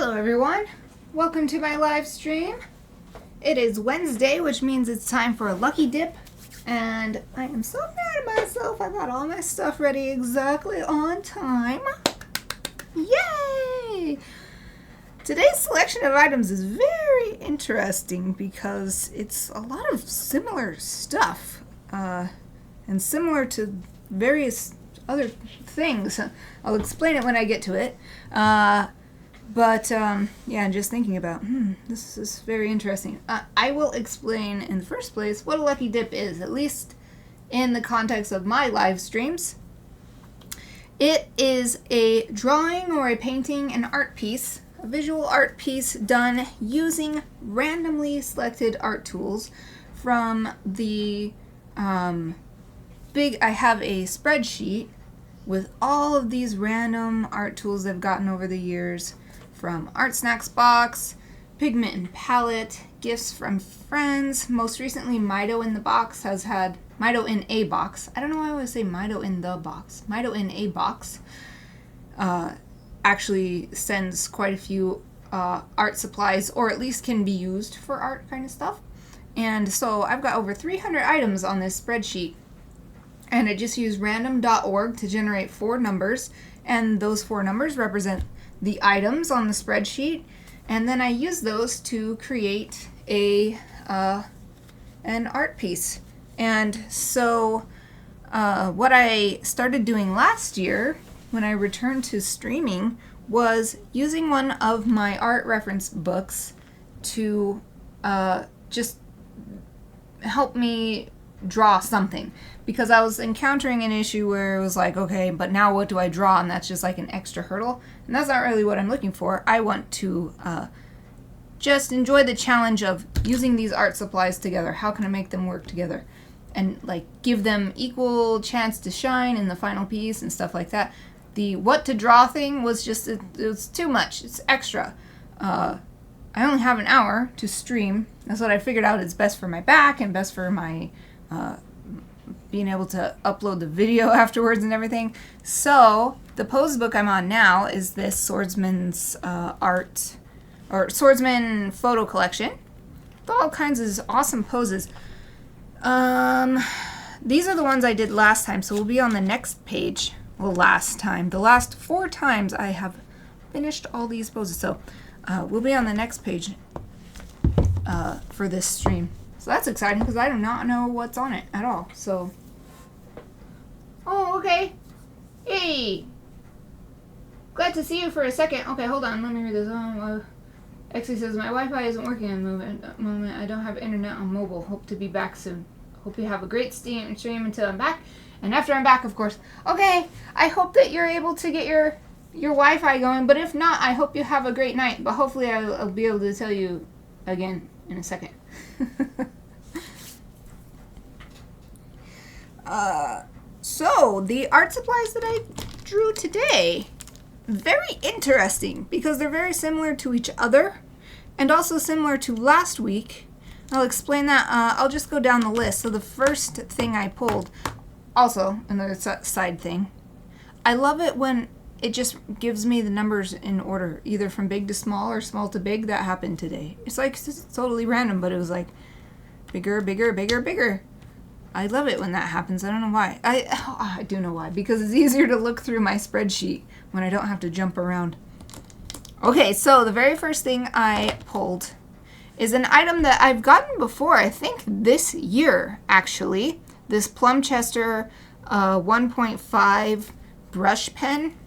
Hello everyone, welcome to my live stream. It is Wednesday, which means it's time for a lucky dip, and I am so proud of myself. I got all my stuff ready exactly on time. Yay! Today's selection of items is very interesting because it's a lot of similar stuff, and similar to various other things. I'll explain it when I get to it. Yeah, just thinking about, this is very interesting. I will explain in the first place what a lucky dip is, at least in the context of my live streams. It is a drawing or a painting, an art piece, a visual art piece done using randomly selected art tools from the I have a spreadsheet with all of these random art tools I've gotten over the years, from Art Snacks Box, Pigment and Palette, gifts from friends. Most recently, Mito in the Box has had Mito in a Box. I don't know why I always say Mito in the Box. Mito in a Box actually sends quite a few art supplies, or at least can be used for art kind of stuff. And so I've got over 300 items on this spreadsheet. And I just use random.org to generate 4 numbers, and those 4 numbers represent the items on the spreadsheet, and then I use those to create an art piece. And so what I started doing last year when I returned to streaming was using one of my art reference books to just help me draw something, because I was encountering an issue where it was like, okay, but now what do I draw? And that's just like an extra hurdle, and that's not really what I'm looking for. I want to just enjoy the challenge of using these art supplies together. How can I make them work together and like give them equal chance to shine in the final piece and stuff like that. The what to draw thing was just, it was too much. It's extra. I only have an hour to stream. That's what I figured out is best for my back and best for my being able to upload the video afterwards and everything. So the pose book I'm on now is this swordsman's art, or swordsman photo collection with all kinds of awesome poses. These are the ones I did last time, so we'll be on the next page. Well, last time. The last 4 times I have finished all these poses, so we'll be on the next page for this stream. So that's exciting because I do not know what's on it at all. So, oh, okay. Hey, glad to see you for a second. Okay, hold on. Let me read this. Exy says, my Wi-Fi isn't working at the moment. I don't have internet on mobile. Hope to be back soon. Hope you have a great stream until I'm back. And after I'm back, of course. Okay, I hope that you're able to get your Wi-Fi going. But if not, I hope you have a great night. But hopefully I'll be able to tell you again in a second. So the art supplies that I drew today, very interesting because they're very similar to each other and also similar to last week. I'll explain that. I'll just go down the list. So the first thing I pulled, also another side thing, I love it when it just gives me the numbers in order, either from big to small or small to big. That happened today. It's like it's totally random, but it was like bigger, bigger, bigger, bigger. I love it when that happens. I don't know why. I do know why. Because it's easier to look through my spreadsheet when I don't have to jump around. Okay, so the very first thing I pulled is an item that I've gotten before, I think this year, actually. This Plumchester 1.5 brush pen.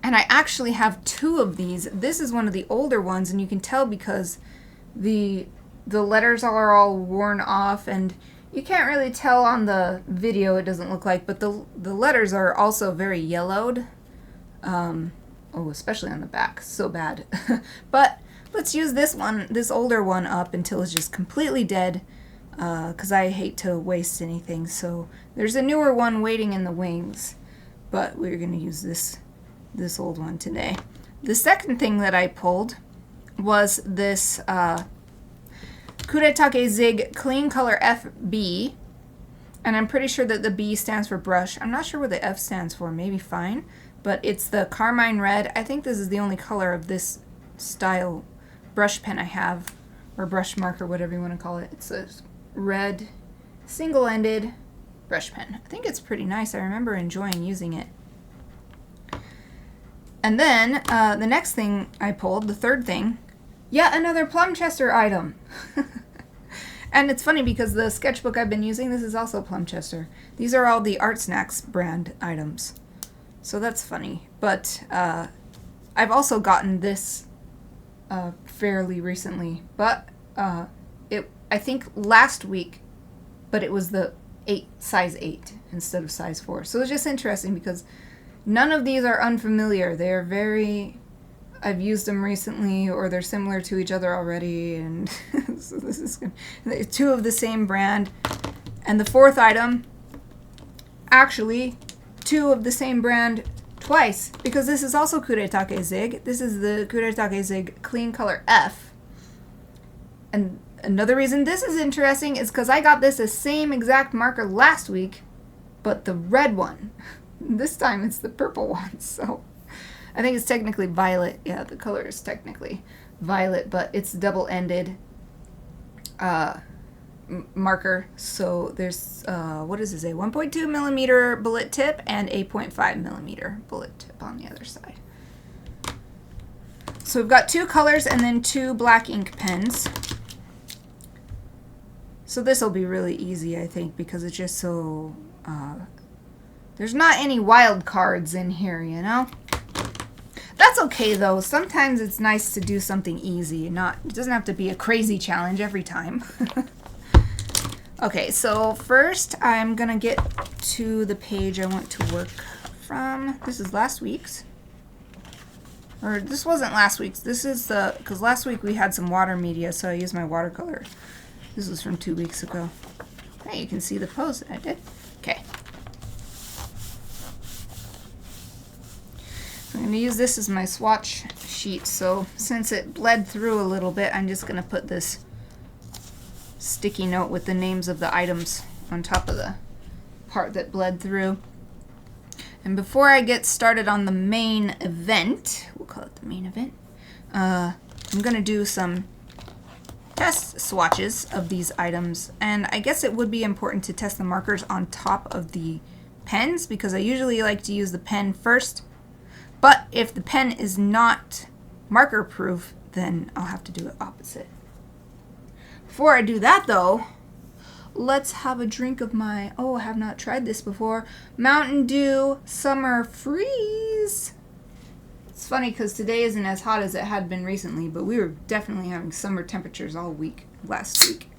And I actually have 2 of these. This is one of the older ones, and you can tell because the letters are all worn off, and you can't really tell on the video, it doesn't look like, but the letters are also very yellowed. Especially on the back, so bad. But let's use this older one up until it's just completely dead, because I hate to waste anything. So there's a newer one waiting in the wings, but we're going to use this old one today. The second thing that I pulled was this Kuretake Zig Clean Color FB, and I'm pretty sure that the B stands for brush. I'm not sure what the F stands for, maybe fine, but it's the carmine red. I think this is the only color of this style brush pen I have, or brush marker, whatever you want to call it. It's a red single-ended brush pen. I think it's pretty nice. I remember enjoying using it. And then the next thing I pulled, the third thing, yet another Plumchester item. And it's funny because the sketchbook I've been using, this is also Plumchester. These are all the Art Snacks brand items. So that's funny. But I've also gotten this fairly recently. But I think last week, but it was the size 8 instead of size 4. So it's just interesting because none of these are unfamiliar. They are very... I've used them recently, or they're similar to each other already, and so this is good. 2 of the same brand. And the fourth item, actually, 2 of the same brand twice, because this is also Kuretake Zig. This is the Kuretake Zig Clean Color F. And another reason this is interesting is because I got this the same exact marker last week, but the red one. This time it's the purple one, so... I think it's technically violet. Yeah, the color is technically violet, but it's double-ended marker. So there's, what does it say? 1.2 millimeter bullet tip and a 0.5 millimeter bullet tip on the other side. So we've got 2 colors and then 2 black ink pens. So this will be really easy, I think, because it's just so, there's not any wild cards in here, you know? That's okay though. Sometimes it's nice to do something easy. It doesn't have to be a crazy challenge every time. Okay, so first I'm gonna get to the page I want to work from. This is last week's. Or this wasn't last week's. This is because last week we had some water media, so I used my watercolor. This was from 2 weeks ago. Hey, you can see the pose that I did. Okay. I'm going to use this as my swatch sheet, so since it bled through a little bit, I'm just going to put this sticky note with the names of the items on top of the part that bled through. And before I get started on the main event, we'll call it the main event, I'm going to do some test swatches of these items. And I guess it would be important to test the markers on top of the pens, because I usually like to use the pen first. But if the pen is not marker proof, then I'll have to do it opposite. Before I do that though, let's have a drink of my, oh, I have not tried this before, Mountain Dew Summer Freeze. It's funny because today isn't as hot as it had been recently, but we were definitely having summer temperatures all week, last week.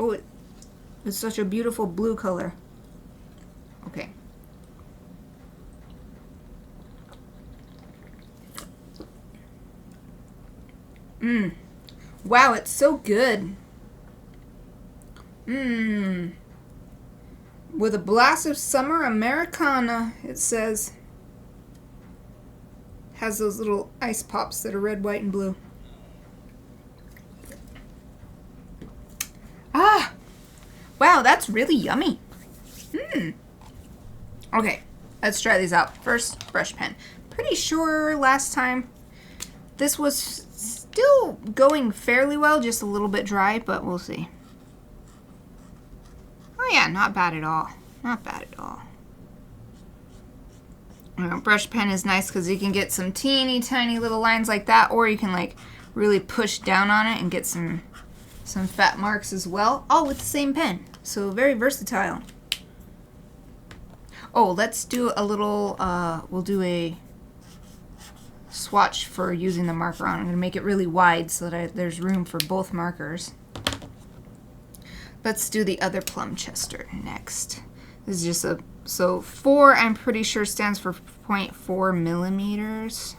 Oh, it's such a beautiful blue color. Okay. Wow, it's so good. With a blast of summer Americana, it says. Has those little ice pops that are red, white, and blue. Ah! Wow, that's really yummy. Okay, let's try these out. First, brush pen. Pretty sure last time this was still going fairly well, just a little bit dry, but we'll see. Oh yeah, not bad at all. Not bad at all. Brush pen is nice because you can get some teeny tiny little lines like that, or you can like really push down on it and get some fat marks as well, all with the same pen. So very versatile. Oh, let's do a little, we'll do a swatch for using the marker on. I'm going to make it really wide so that there's room for both markers. Let's do the other Plumchester next. This is just so 4 I'm pretty sure stands for 0.4 millimeters.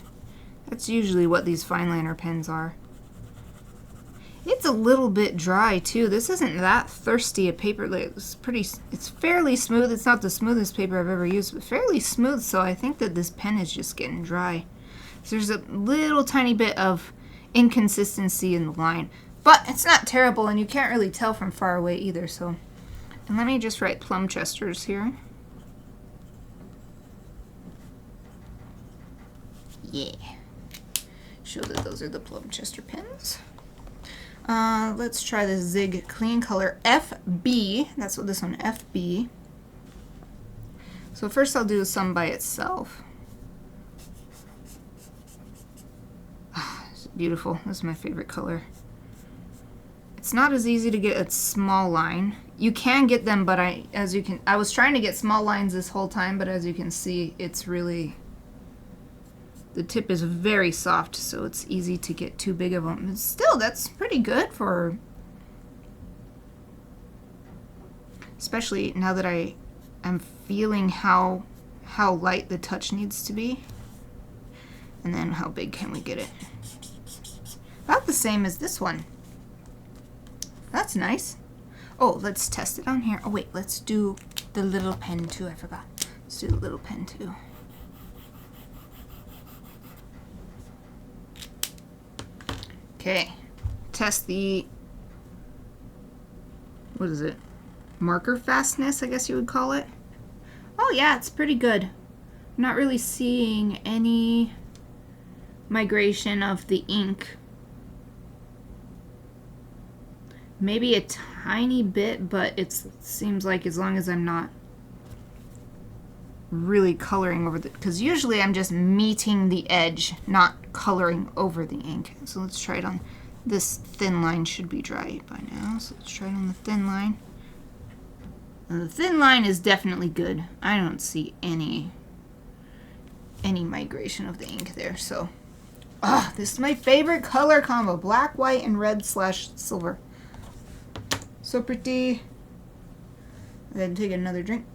That's usually what these fine liner pens are. It's a little bit dry too. This isn't that thirsty a paper. It's fairly smooth. It's not the smoothest paper I've ever used, but fairly smooth, so I think that this pen is just getting dry. So there's a little tiny bit of inconsistency in the line, but it's not terrible, and you can't really tell from far away either. So, and let me just write Plumchesters here. Yeah. Show that those are the Plumchester pens. Let's try the Zig Clean Color FB. That's what this one, FB. So first I'll do some by itself. It's beautiful. This is my favorite color. It's not as easy to get a small line. You can get them, but I was trying to get small lines this whole time, but as you can see, it's really, the tip is very soft, so it's easy to get too big of them. And still, that's pretty good for, especially now that I'm feeling how light the touch needs to be. And then how big can we get it? About the same as this one. That's nice. Oh, let's test it on here. Oh wait, let's do the little pen too. I forgot. Let's do the little pen too. Okay. Test the, what is it? Marker fastness, I guess you would call it. Oh yeah, it's pretty good. I'm not really seeing any migration of the ink. Maybe a tiny bit, but it seems like as long as I'm not really coloring over the, because usually I'm just meeting the edge, not coloring over the ink. So let's try it on, this thin line should be dry by now, so let's try it on the thin line. And the thin line is definitely good. I don't see any migration of the ink there, so. This is my favorite color combo, black, white, and red / silver. So pretty. Then take another drink.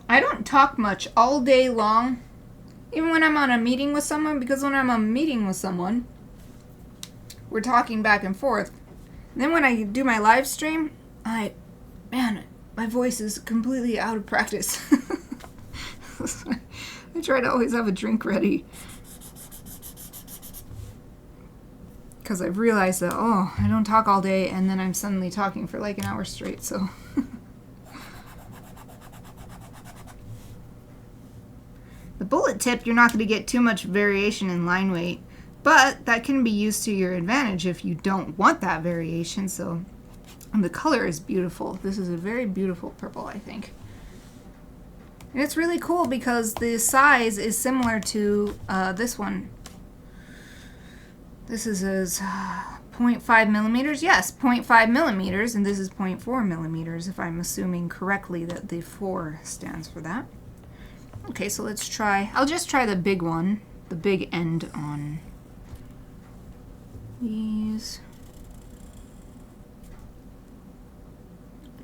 I don't talk much all day long, even when I'm on a meeting with someone, because when I'm on a meeting with someone, we're talking back and forth. And then when I do my live stream, man, my voice is completely out of practice. I try to always have a drink ready. Because I've realized that, oh, I don't talk all day, and then I'm suddenly talking for like an hour straight, so. The bullet tip, you're not going to get too much variation in line weight, but that can be used to your advantage if you don't want that variation, so. And the color is beautiful. This is a very beautiful purple, I think. And it's really cool because the size is similar to this one. This is 0.5 millimeters. Yes, 0.5 millimeters, and this is 0.4 millimeters, if I'm assuming correctly that the 4 stands for that. Okay, so let's try, I'll just try the big one, the big end on these.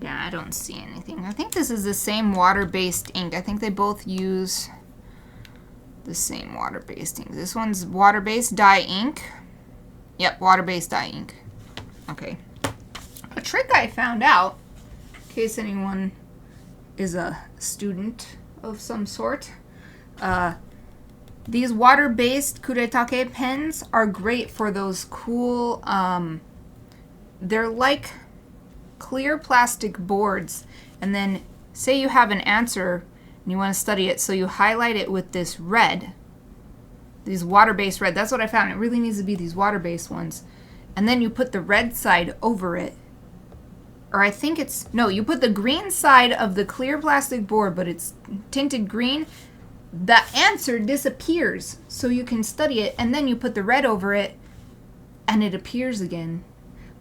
Yeah, I don't see anything. I think this is the same water-based ink. I think they both use the same water-based ink. This one's water-based dye ink. Yep, water-based dye ink. Okay. A trick I found out, in case anyone is a student of some sort, these water-based kuretake pens are great for those cool, they're like clear plastic boards, and then say you have an answer and you want to study it, so you highlight it with this red, these water-based red. That's what I found. It really needs to be these water-based ones. And then you put the red side over it. Or I think it's, no, you put the green side of the clear plastic board, but it's tinted green. The answer disappears, so you can study it, and then you put the red over it, and it appears again.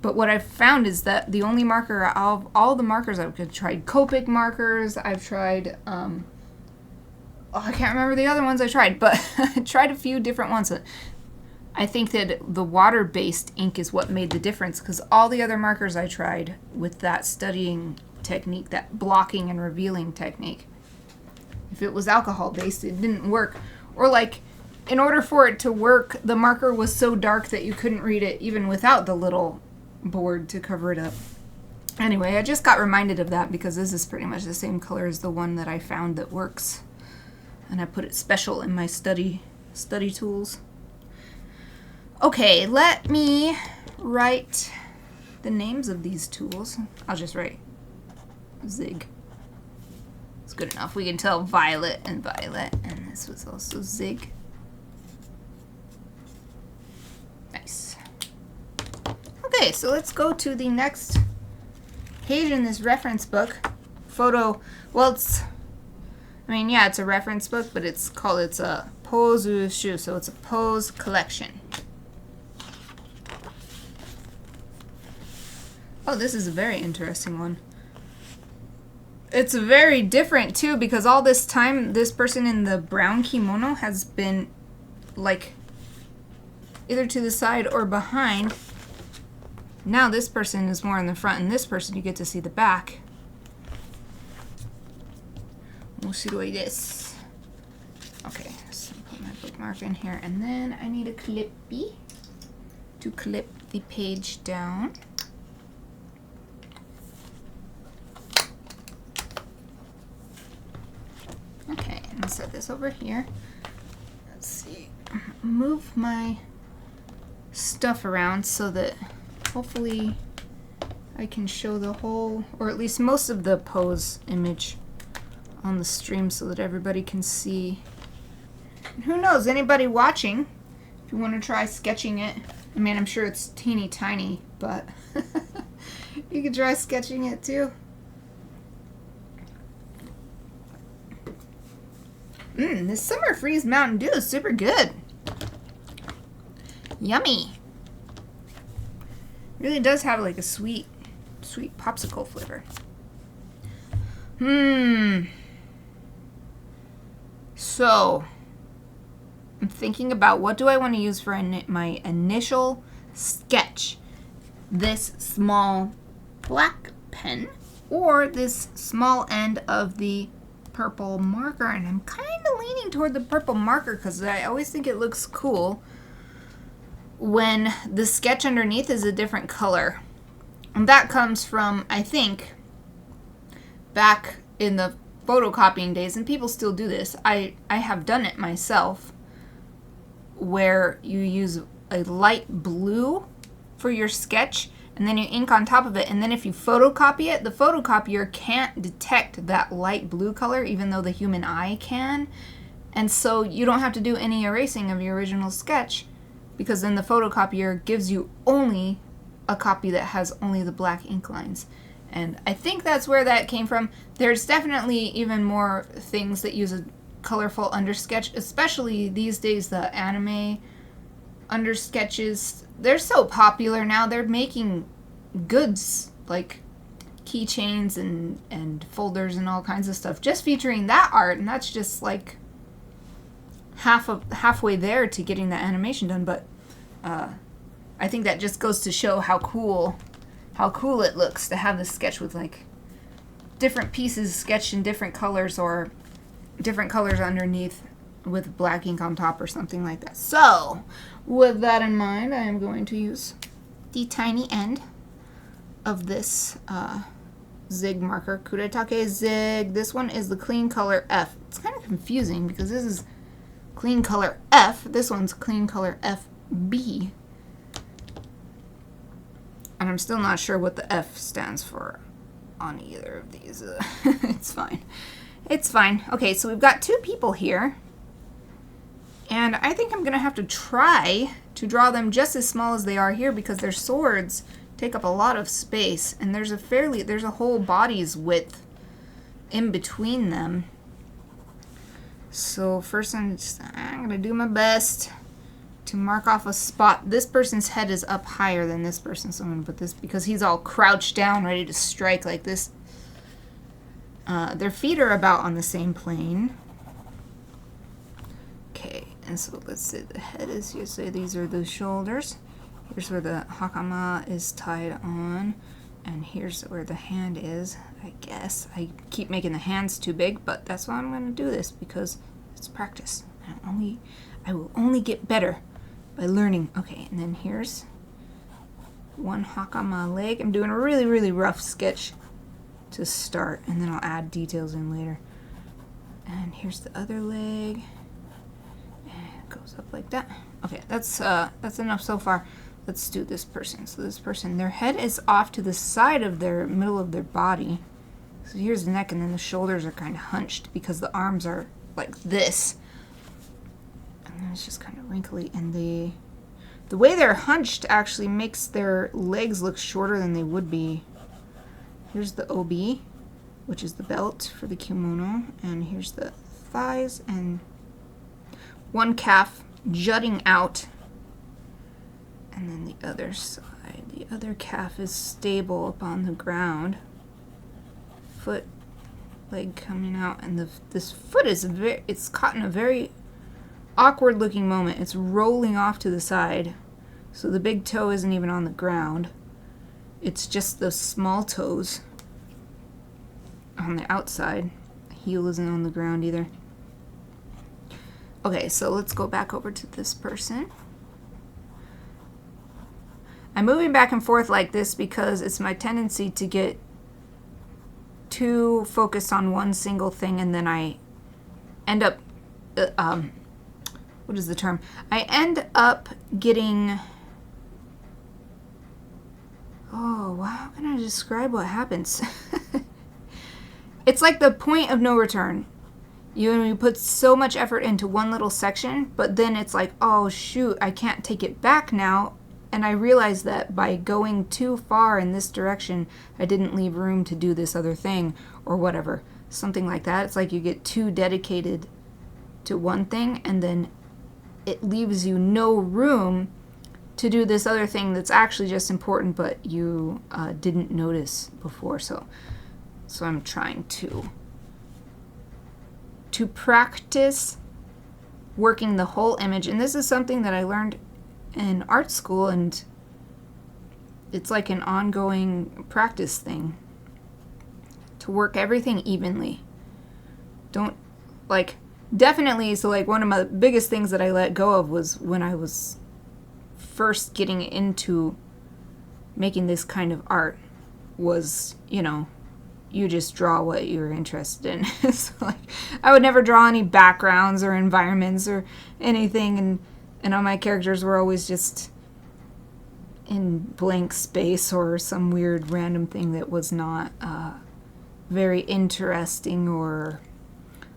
But what I've found is that the only marker, all the markers I've tried, Copic markers, I've tried, I can't remember the other ones I tried, but I tried a few different ones. I think that the water-based ink is what made the difference, because all the other markers I tried with that studying technique, that blocking and revealing technique, if it was alcohol-based, it didn't work. Or like, in order for it to work, the marker was so dark that you couldn't read it even without the little board to cover it up. Anyway, I just got reminded of that because this is pretty much the same color as the one that I found that works. And I put it special in my study tools. Okay, let me write the names of these tools. I'll just write Zig. It's good enough. We can tell violet and violet, and this was also zig. Nice. Okay, so let's go to the next page in this reference book. Photo, well, it's, I mean, yeah, it's a reference book, but it's a pose shu, so it's a pose collection. Oh, this is a very interesting one. It's very different, too, because all this time, this person in the brown kimono has been, like, either to the side or behind. Now this person is more in the front, and this person, you get to see the back. This. Okay, so put my bookmark in here, and then I need a clippy to clip the page down. Okay, and set this over here. Let's see. Move my stuff around so that hopefully I can show the whole, or at least most of the pose image on the stream so that everybody can see. And who knows, anybody watching, if you want to try sketching it, I mean, I'm sure it's teeny tiny, but you could try sketching it too. This summer freeze Mountain Dew is super good. Yummy. Really does have like a sweet popsicle flavor. So, I'm thinking about what do I want to use for my initial sketch. This small black pen or this small end of the purple marker, and I'm kind of leaning toward the purple marker because I always think it looks cool when the sketch underneath is a different color. And that comes from, I think, back in the photocopying days, and people still do this. I have done it myself, where you use a light blue for your sketch, and then you ink on top of it, and then if you photocopy it, the photocopier can't detect that light blue color, even though the human eye can. And so you don't have to do any erasing of your original sketch, because then the photocopier gives you only a copy that has only the black ink lines. And I think that's where that came from. There's definitely even more things that use a colorful undersketch, especially these days, the anime undersketches. They're so popular now. They're making goods like keychains and folders and all kinds of stuff just featuring that art, and that's just like halfway there to getting the animation done. But I think that just goes to show how cool it looks to have this sketch with like different pieces sketched in different colors or different colors underneath with black ink on top or something like that. So with that in mind, I am going to use the tiny end of this zig marker, Kuretake Zig. This one is the clean color F. It's kind of confusing because this is clean color F. This one's clean color FB. And I'm still not sure what the F stands for on either of these. It's fine. It's fine. Okay, so we've got two people here. And I think I'm going to have to try to draw them just as small as they are here because their swords take up a lot of space. And there's a whole body's width in between them. So first I'm going to do my best to mark off a spot. This person's head is up higher than this person's, so I'm going to put this because he's all crouched down ready to strike like this. Their feet are about on the same plane. Okay, and so let's say the head is, you say these are the shoulders. Here's where the hakama is tied on, and here's where the hand is, I guess. I keep making the hands too big, but that's why I'm going to do this because it's practice. I will only get better by learning. Okay, and then here's one hakama leg. I'm doing a really, really rough sketch to start, and then I'll add details in later. And here's the other leg. And it goes up like that. Okay, that's enough so far. Let's do this person. So this person, their head is off to the side of their middle of their body. So here's the neck, and then the shoulders are kind of hunched because the arms are like this And it's just kind of wrinkly, and the way they're hunched actually makes their legs look shorter than they would be. Here's the obi, which is the belt for the kimono, and here's the thighs and one calf jutting out, and then the other side. The other calf is stable up on the ground. Foot, leg coming out, and this foot is it's caught in a very awkward looking moment. It's rolling off to the side, so the big toe isn't even on the ground. It's just the small toes on the outside. The heel isn't on the ground either. Okay, so let's go back over to this person. I'm moving back and forth like this because it's my tendency to get too focused on one single thing, and then I end up, what is the term? I end up getting, oh, how can I describe what happens? It's like the point of no return. You put so much effort into one little section, but then it's like, oh shoot, I can't take it back now. And I realized that by going too far in this direction, I didn't leave room to do this other thing or whatever. Something like that. It's like you get too dedicated to one thing, and then it leaves you no room to do this other thing that's actually just important, but you didn't notice before. So I'm trying to practice working the whole image. And this is something that I learned in art school, and it's like an ongoing practice thing to work everything evenly. Don't, like, definitely, so like one of my biggest things that I let go of was when I was first getting into making this kind of art was, you know, you just draw what you're interested in. So like, I would never draw any backgrounds or environments or anything, and all my characters were always just in blank space or some weird random thing that was not very interesting or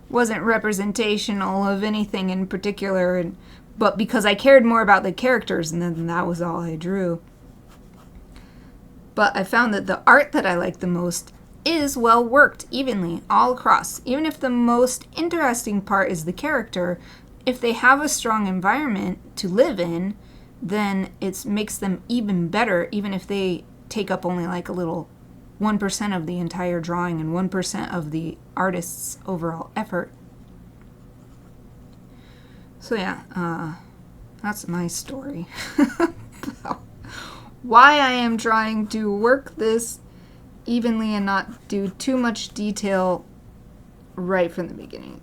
wasn't representational of anything in particular. But because I cared more about the characters, and then that was all I drew. But I found that the art that I like the most is well worked evenly all across. Even if the most interesting part is the character, if they have a strong environment to live in, then it makes them even better, even if they take up only like a little 1% of the entire drawing and 1% of the artist's overall effort. So yeah, that's my story. Why I am trying to work this evenly and not do too much detail right from the beginning.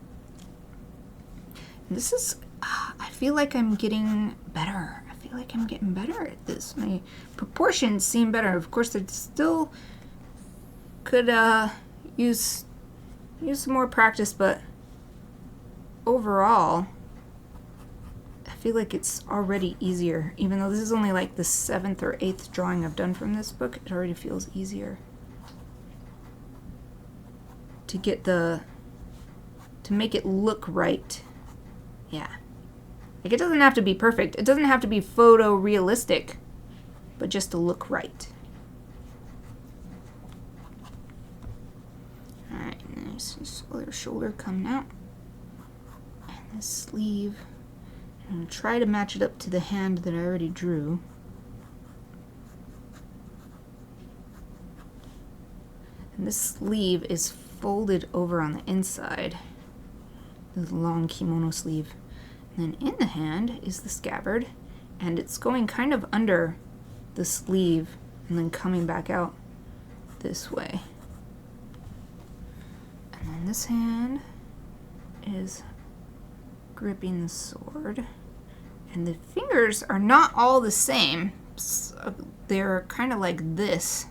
This is, I feel like I'm getting better. I feel like I'm getting better at this. My proportions seem better. Of course, I still could use some more practice, but overall, I feel like it's already easier. Even though this is only like the 7th or 8th drawing I've done from this book, it already feels easier to get to make it look right. Yeah. Like, it doesn't have to be perfect. It doesn't have to be photorealistic, but just to look right. Alright, and there's this other shoulder coming out. And this sleeve. I'm going to try to match it up to the hand that I already drew. And this sleeve is folded over on the inside. The long kimono sleeve. And then in the hand is the scabbard, and it's going kind of under the sleeve and then coming back out this way. And then this hand is gripping the sword, and the fingers are not all the same. So they're kind of like this.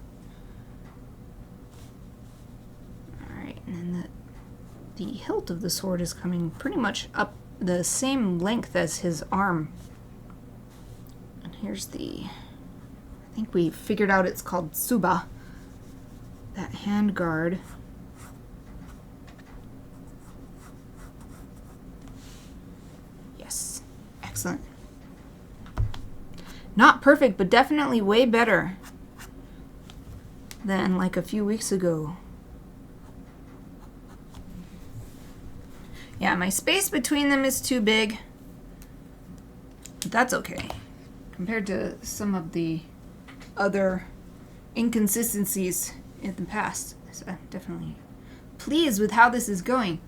Alright, and then the hilt of the sword is coming pretty much up the same length as his arm. And here's I think we figured out it's called tsuba, that hand guard. Yes. Not perfect, but definitely way better than like a few weeks ago. Yeah, my space between them is too big, but that's okay compared to some of the other inconsistencies in the past. So I'm definitely pleased with how this is going.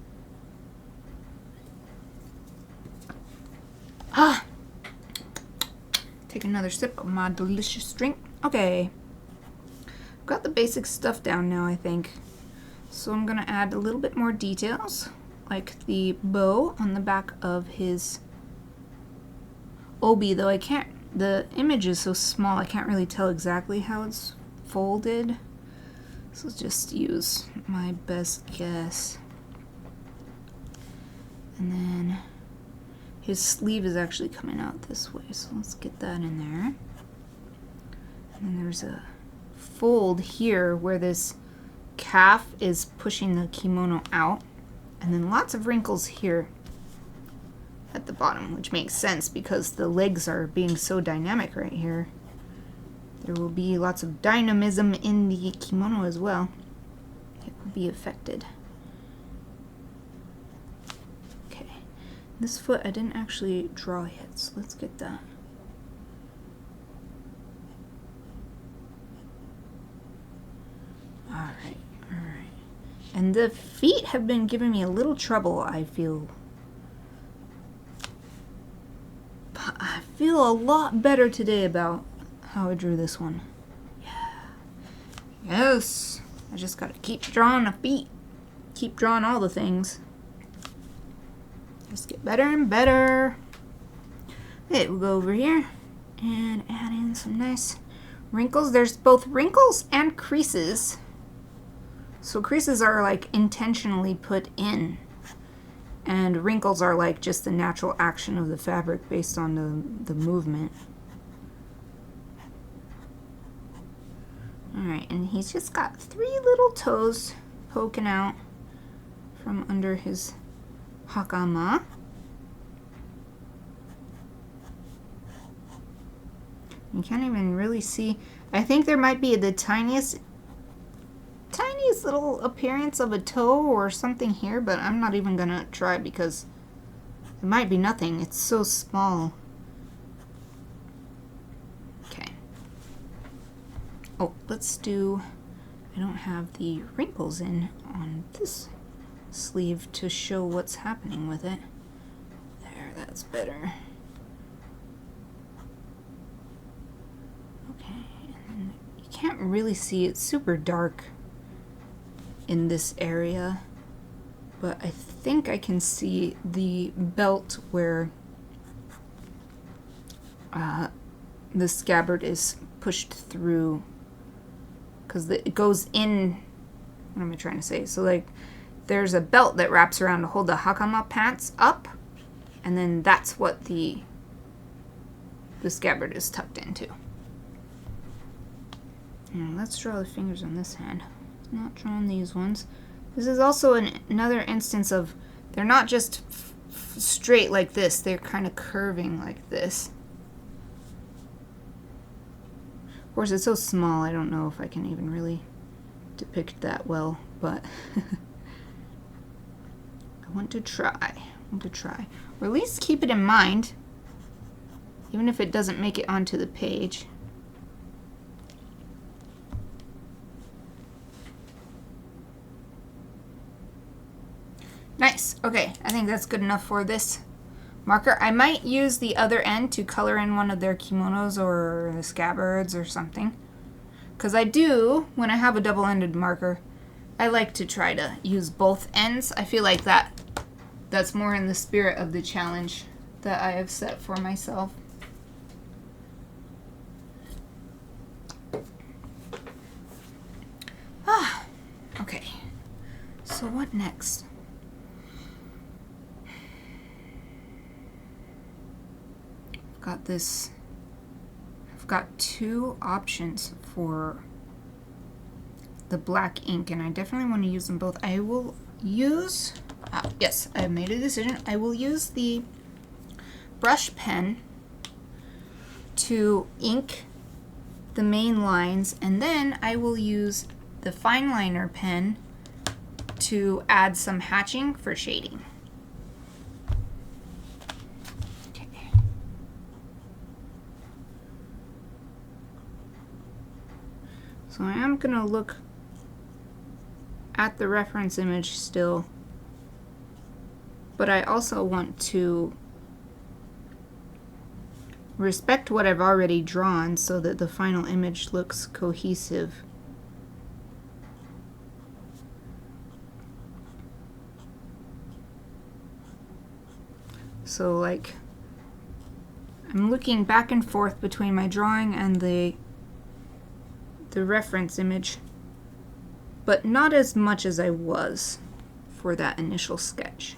Take another sip of my delicious drink. Okay. Got the basic stuff down now, I think. So I'm gonna add a little bit more details, like the bow on the back of his obi, though I can't, the image is so small I can't really tell exactly how it's folded. So let's just use my best guess. And then his sleeve is actually coming out this way, so let's get that in there. And then there's a fold here where this calf is pushing the kimono out, and then lots of wrinkles here at the bottom, which makes sense because the legs are being so dynamic right here. There will be lots of dynamism in the kimono as well. It will be affected. Okay, this foot I didn't actually draw yet, so let's get that. Alright, alright. And the feet have been giving me a little trouble, I feel. But I feel a lot better today about how I drew this one. Yeah. Yes. I just gotta keep drawing the feet. Keep drawing all the things. Just get better and better. Okay, we'll go over here and add in some nice wrinkles. There's both wrinkles and creases. So creases are like intentionally put in, and wrinkles are like just the natural action of the fabric based on the movement. Alright, and he's just got 3 little toes poking out from under his hakama. You can't even really see. I think there might be the tiniest little appearance of a toe or something here, but I'm not even gonna try because it might be nothing. It's so small. Okay. Oh, let's do, I don't have the wrinkles in on this sleeve to show what's happening with it. There, that's better. Okay, and you can't really see, it's super dark in this area, but I think I can see the belt where the scabbard is pushed through, because it goes in. What am I trying to say? So like there's a belt that wraps around to hold the hakama pants up, and then that's what the scabbard is tucked into. And let's draw the fingers on this hand. Not drawing these ones. This is also another instance of they're not just straight like this, they're kind of curving like this. Of course, it's so small, I don't know if I can even really depict that well, but I want to try. Or at least keep it in mind, even if it doesn't make it onto the page. Nice. Okay, I think that's good enough for this marker. I might use the other end to color in one of their kimonos or the scabbards or something. Because I do, when I have a double-ended marker, I like to try to use both ends. I feel like that's more in the spirit of the challenge that I have set for myself. Okay. So what next? I've got 2 options for the black ink, and I definitely want to use them both. I will use, yes, I made a decision. I will use the brush pen to ink the main lines, and then I will use the fine liner pen to add some hatching for shading. Okay. So I am going to look at the reference image still, but I also want to respect what I've already drawn so that the final image looks cohesive. So like, I'm looking back and forth between my drawing and the reference image, but not as much as I was for that initial sketch.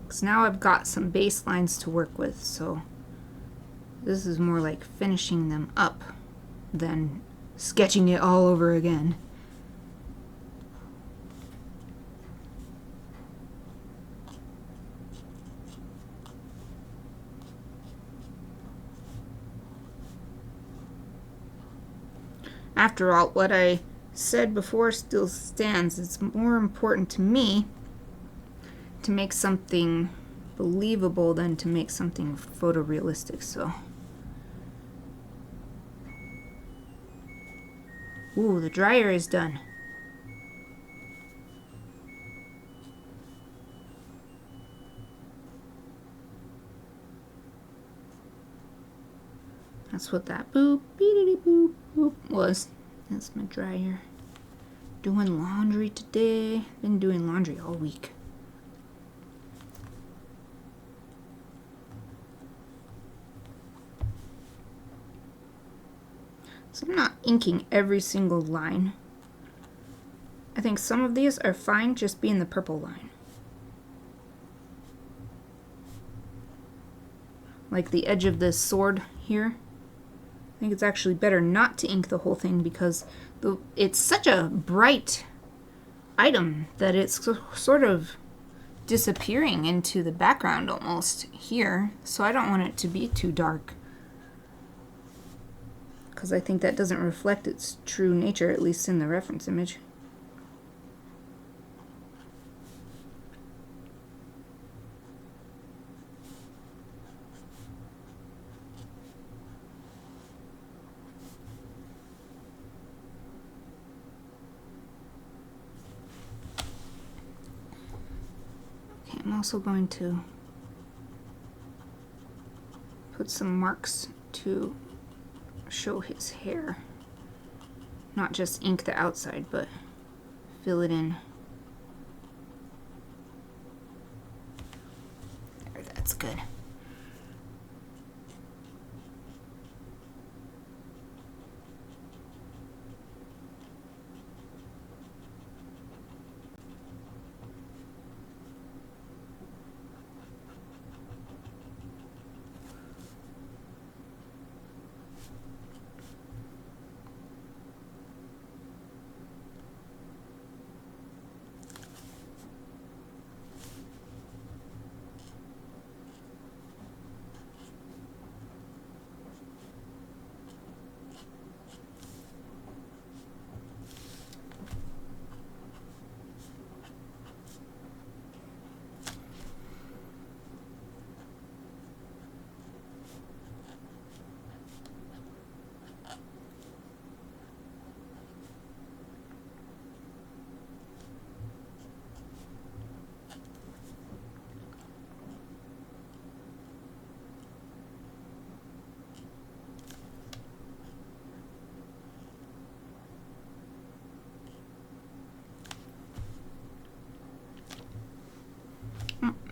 Because now I've got some baselines to work with, so this is more like finishing them up than sketching it all over again. After all, what I said before still stands. It's more important to me to make something believable than to make something photorealistic, so. Ooh, the dryer is done. That's what that boop, beedity boop, boop was. That's my dryer. Doing laundry today. Been doing laundry all week. So I'm not inking every single line. I think some of these are fine just being the purple line. Like the edge of this sword here. I think it's actually better not to ink the whole thing because it's such a bright item that it's sort of disappearing into the background almost here. So I don't want it to be too dark, because I think that doesn't reflect its true nature, at least in the reference image. Okay, I'm also going to put some marks to show his hair. Not just ink the outside, but fill it in. There, that's good.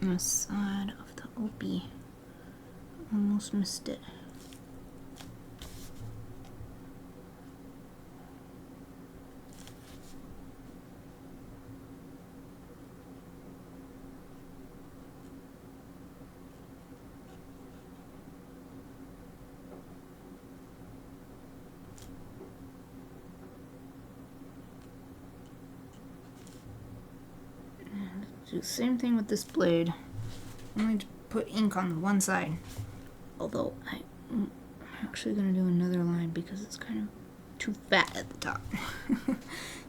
On the side of the OP. Almost missed it. Do the same thing with this blade, only put ink on the one side. Although I'm actually going to do another line because it's kind of too fat at the top.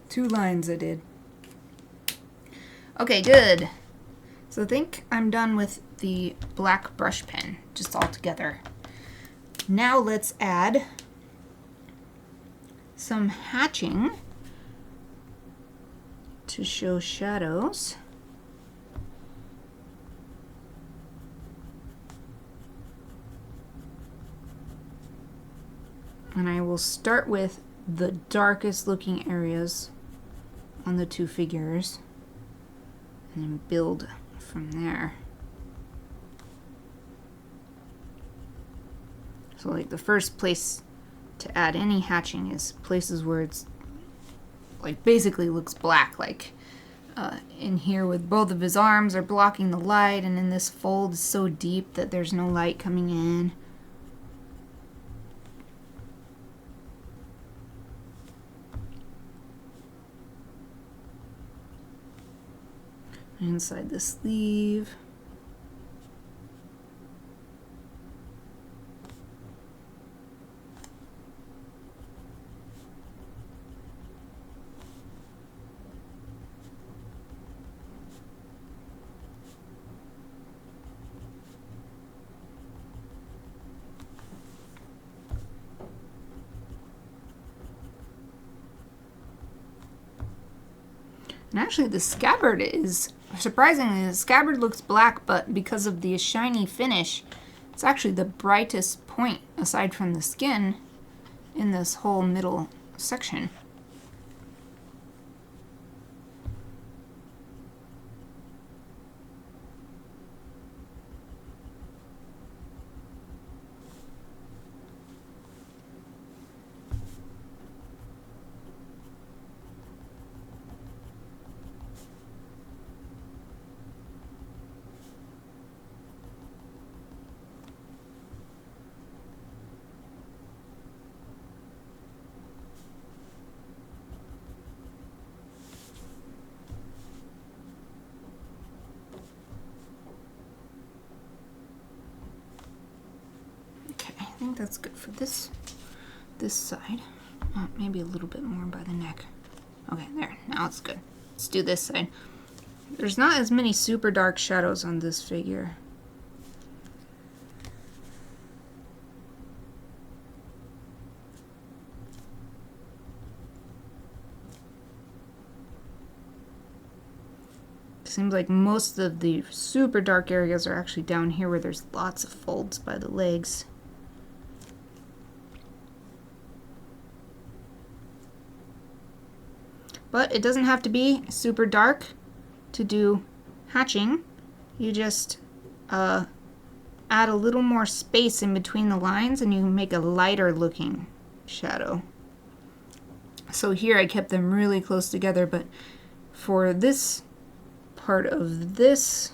2 lines I did. Okay, good. So I think I'm done with the black brush pen, just all together. Now let's add some hatching to show shadows. And I will start with the darkest looking areas on the 2 figures and then build from there. So like the first place to add any hatching is places where it's like basically looks black, like in here with both of his arms are blocking the light, and in this fold is so deep that there's no light coming in. Inside the sleeve. And actually the scabbard is, surprisingly, the scabbard looks black, but because of the shiny finish, it's actually the brightest point, aside from the skin, in this whole middle section. I think that's good for this side. Maybe a little bit more by the neck. Okay, there. Now it's good. Let's do this side. There's not as many super dark shadows on this figure. Seems like most of the super dark areas are actually down here where there's lots of folds by the legs. But it doesn't have to be super dark to do hatching. You just add a little more space in between the lines and you can make a lighter looking shadow. So here I kept them really close together, but for this part of this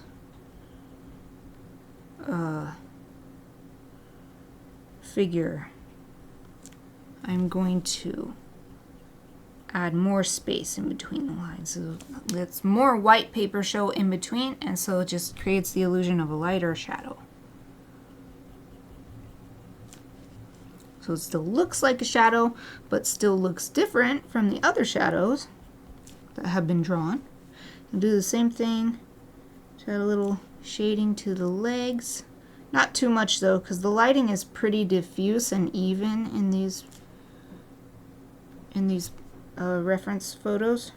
figure, I'm going to add more space in between the lines. So let's more white paper show in between, and so it just creates the illusion of a lighter shadow. So it still looks like a shadow, but still looks different from the other shadows that have been drawn. I'll do the same thing to add a little shading to the legs. Not too much though, because the lighting is pretty diffuse and even in these reference photos.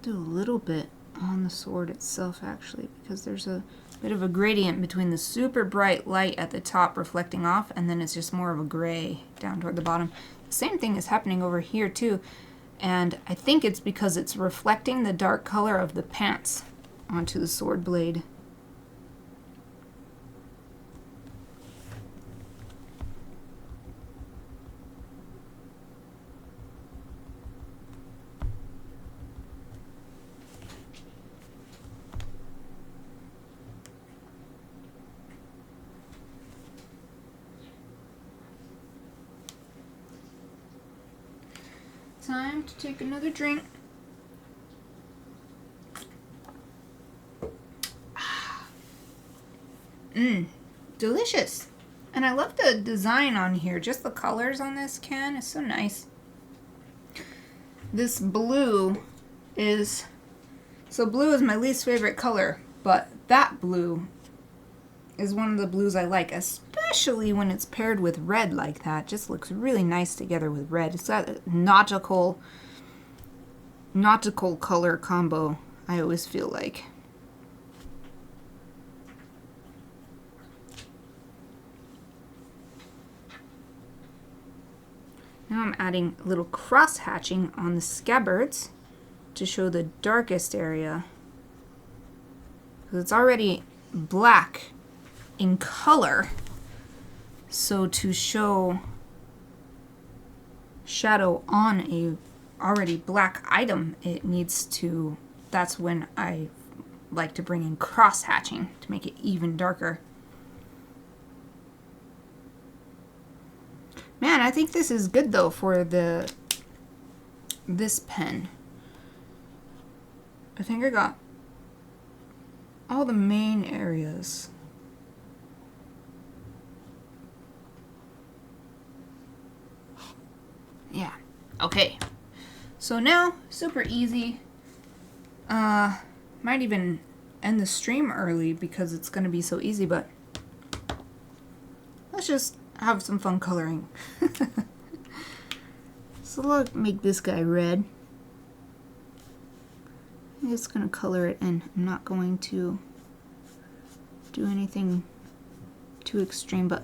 Do a little bit on the sword itself actually, because there's a bit of a gradient between the super bright light at the top reflecting off and then it's just more of a gray down toward the bottom. The same thing is happening over here too. And I think it's because it's reflecting the dark color of the pants onto the sword blade. Time to take another drink. Delicious. And I love the design on here. Just the colors on this can is so nice. This blue is... So blue is my least favorite color, but that blue is one of the blues I like, especially when it's paired with red like that. Just looks really nice together with red. It's got a nautical color combo, I always feel like. Now I'm adding a little cross hatching on the scabbards to show the darkest area. Because it's already black in color, so to show shadow on a already black item, it needs to, that's when I like to bring in cross hatching to make it even darker. Man, I think this is good though for this pen. I think I got all the main areas. Yeah, okay. So now, super easy. Might even end the stream early because it's gonna be so easy, but let's just have some fun coloring. So let's make this guy red. I'm just gonna color it in. I'm not going to do anything too extreme, but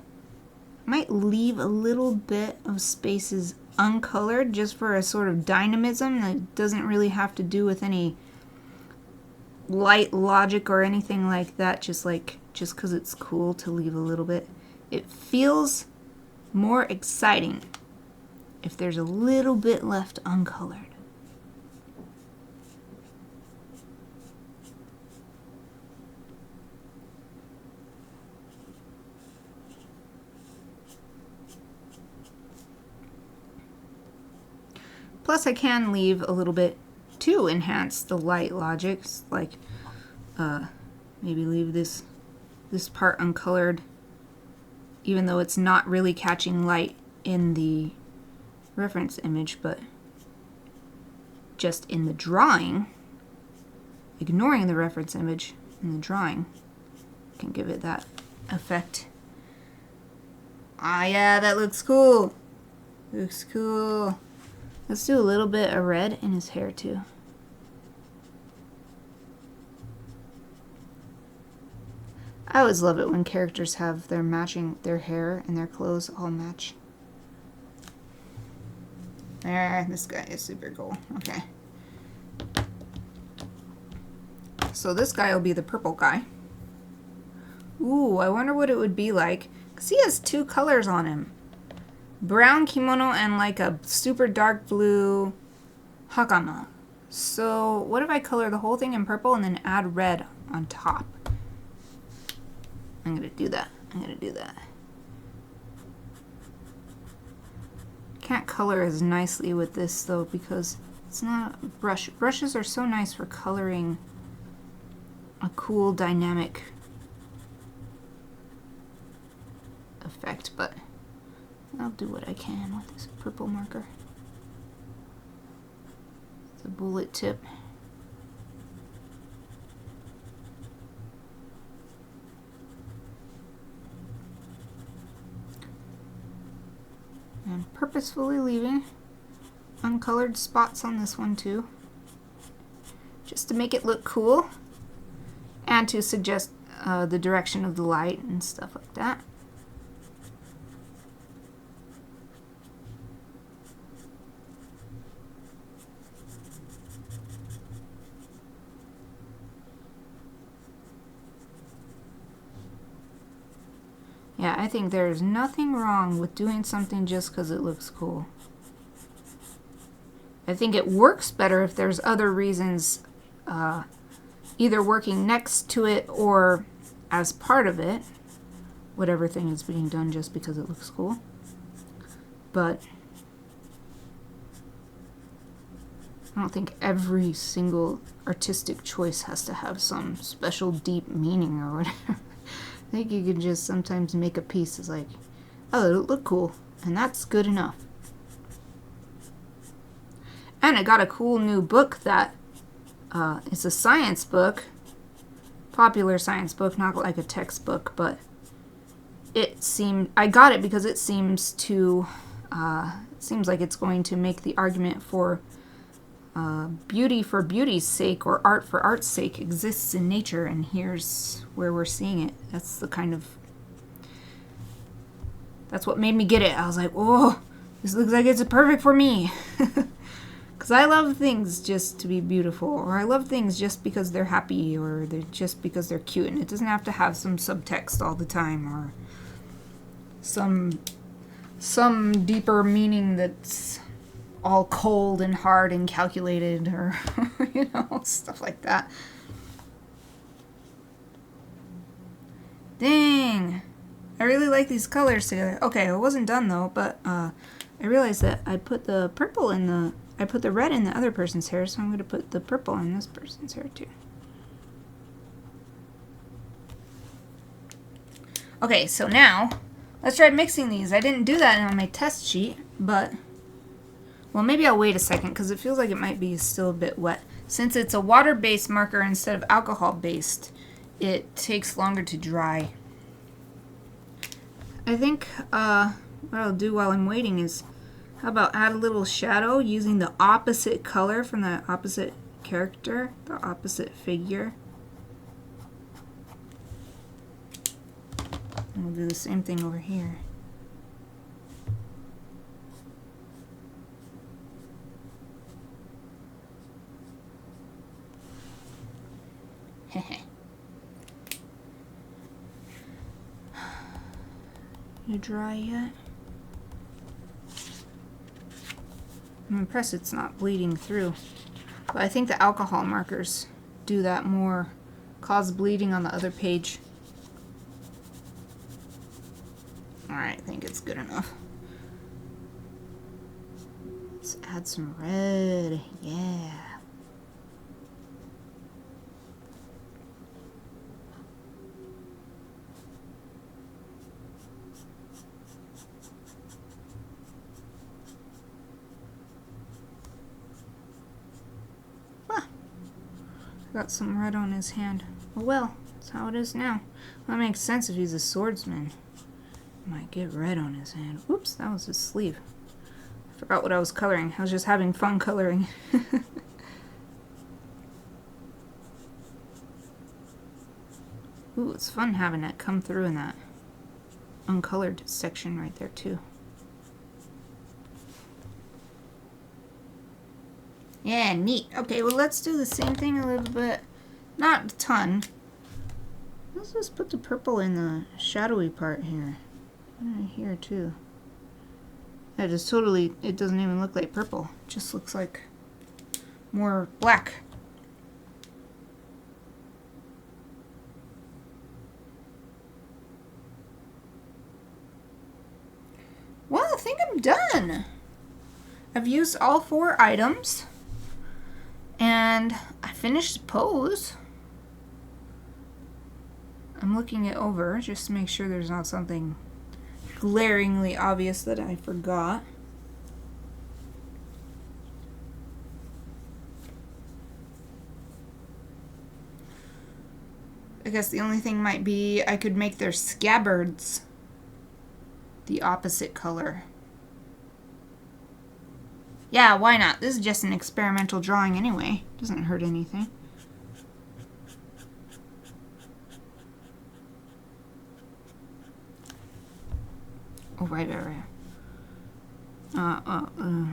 I might leave a little bit of spaces uncolored just for a sort of dynamism that doesn't really have to do with any light logic or anything like that, just because it's cool to leave a little bit. It feels more exciting if there's a little bit left uncolored. Plus I can leave a little bit to enhance the light logics, like maybe leave this part uncolored even though it's not really catching light in the reference image, but just in the drawing, ignoring the reference image in the drawing, can give it that effect. Ah, yeah, that looks cool. Looks cool. Let's do a little bit of red in his hair too. I always love it when characters have their hair and their clothes all match. There, this guy is super cool. Okay. So this guy will be the purple guy. Ooh, I wonder what it would be like. Because he has two colors on him. Brown kimono and like a super dark blue hakama. So what if I color the whole thing in purple and then add red on top? I'm gonna do that. Can't color as nicely with this though because it's not a brush. Brushes are so nice for coloring a cool dynamic effect, but I'll do what I can with this purple marker. It's a bullet tip. And purposefully leaving uncolored spots on this one too, just to make it look cool and to suggest the direction of the light and stuff like that. Yeah, I think there's nothing wrong with doing something just because it looks cool. I think it works better if there's other reasons either working next to it or as part of it. Whatever thing is being done just because it looks cool. But I don't think every single artistic choice has to have some special deep meaning or whatever. I think you can just sometimes make a piece that's like, oh, it'll look cool, and that's good enough. And I got a cool new book that it's a science book, popular science book, not like a textbook, but I got it because it seems like it's going to make the argument for beauty for beauty's sake or art for art's sake exists in nature, and here's where we're seeing it. That's what made me get it. I was like, oh, this looks like it's perfect for me. Because I love things just to be beautiful, or I love things just because they're happy, or they're just because they're cute, and it doesn't have to have some subtext all the time, or some deeper meaning that's all cold and hard and calculated, or you know, stuff like that. Dang, I really like these colors together. Okay, it wasn't done though, but I realized that I put the red in the other person's hair, so I'm going to put the purple in this person's hair too. Okay, so now let's try mixing these. I didn't do that on my test sheet, but well, maybe I'll wait a second because it feels like it might be still a bit wet. Since it's a water-based marker instead of alcohol-based, it takes longer to dry. I think what I'll do while I'm waiting is, how about add a little shadow using the opposite color from the opposite character, the opposite figure. And we'll do the same thing over here. You dry yet? I'm impressed it's not bleeding through. But I think the alcohol markers do that more, cause bleeding on the other page. Alright, I think it's good enough. Let's add some red. Yeah. Got some red on his hand. Oh well, that's how it is now. Well, that makes sense if he's a swordsman. He might get red on his hand. Oops, that was his sleeve. I forgot what I was coloring. I was just having fun coloring. Ooh, it's fun having that come through in that uncolored section right there too. Yeah, neat. Okay, well, let's do the same thing a little bit. Not a ton. Let's just put the purple in the shadowy part here. Right here, too. That is totally, it doesn't even look like purple. It just looks like more black. Well, I think I'm done. I've used all 4 items. And I finished the pose. I'm looking it over just to make sure there's not something glaringly obvious that I forgot. I guess the only thing might be I could make their scabbards the opposite color. Yeah, why not? This is just an experimental drawing anyway. Doesn't hurt anything. Oh, right. I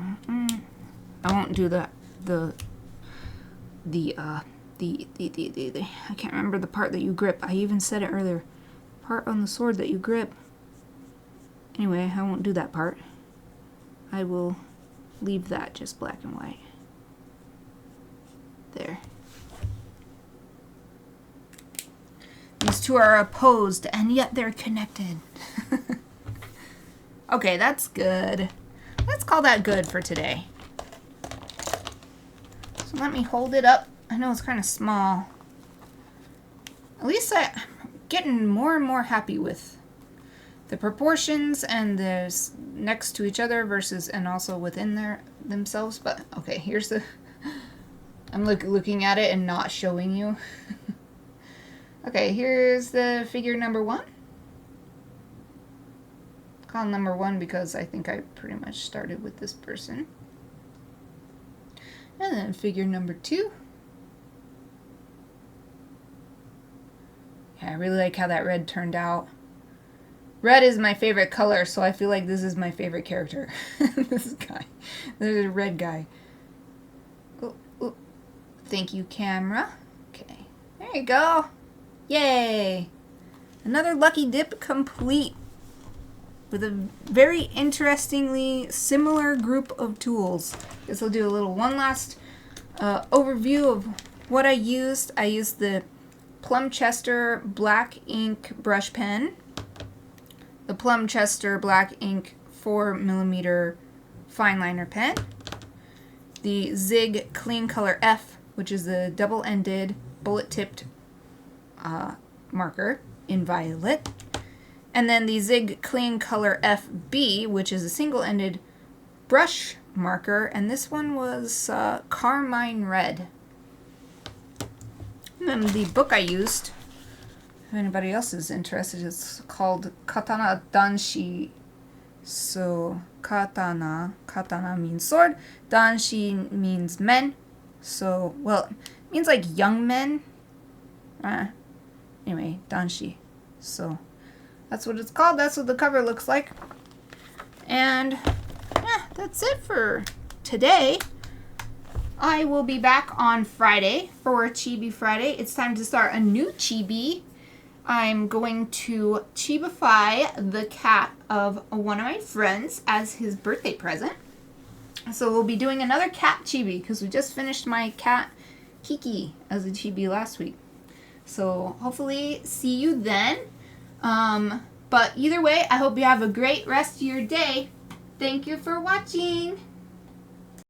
won't do that. I can't remember the part that you grip. I even said it earlier. Part on the sword that you grip. Anyway, I won't do that part. I will leave that just black and white. There. These two are opposed, and yet they're connected. Okay, that's good. Let's call that good for today. So let me hold it up. I know it's kind of small. At least I'm getting more and more happy with the proportions and the next to each other versus and also within themselves. But okay, here's the... I'm looking at it and not showing you. Okay, here's the figure number 1. Call number 1 because I think I pretty much started with this person. And then figure number 2. Yeah, I really like how that red turned out. Red is my favorite color, so I feel like this is my favorite character. This guy. There's a red guy. Oh, oh. Thank you, camera. Okay. There you go. Yay! Another lucky dip complete with a very interestingly similar group of tools. Guess I'll do a little one last overview of what I used. I used the Plumchester Black Ink brush pen, the Plumchester Black Ink 4mm fine liner pen, the Zig Clean Color F, which is a double-ended bullet-tipped marker in violet, and then the Zig Clean Color FB, which is a single-ended brush marker, and this one was carmine red. And then the book I used, if anybody else is interested, is called Katana Danshi. So katana means sword, danshi means men. So, well, it means like young men. Anyway, danshi. So that's what it's called. That's what the cover looks like. And yeah, that's it for today. I will be back on Friday for Chibi Friday. It's time to start a new chibi. I'm going to chibify the cat of one of my friends as his birthday present. So we'll be doing another cat chibi because we just finished my cat Kiki as a chibi last week. So hopefully see you then. But either way, I hope you have a great rest of your day. Thank you for watching.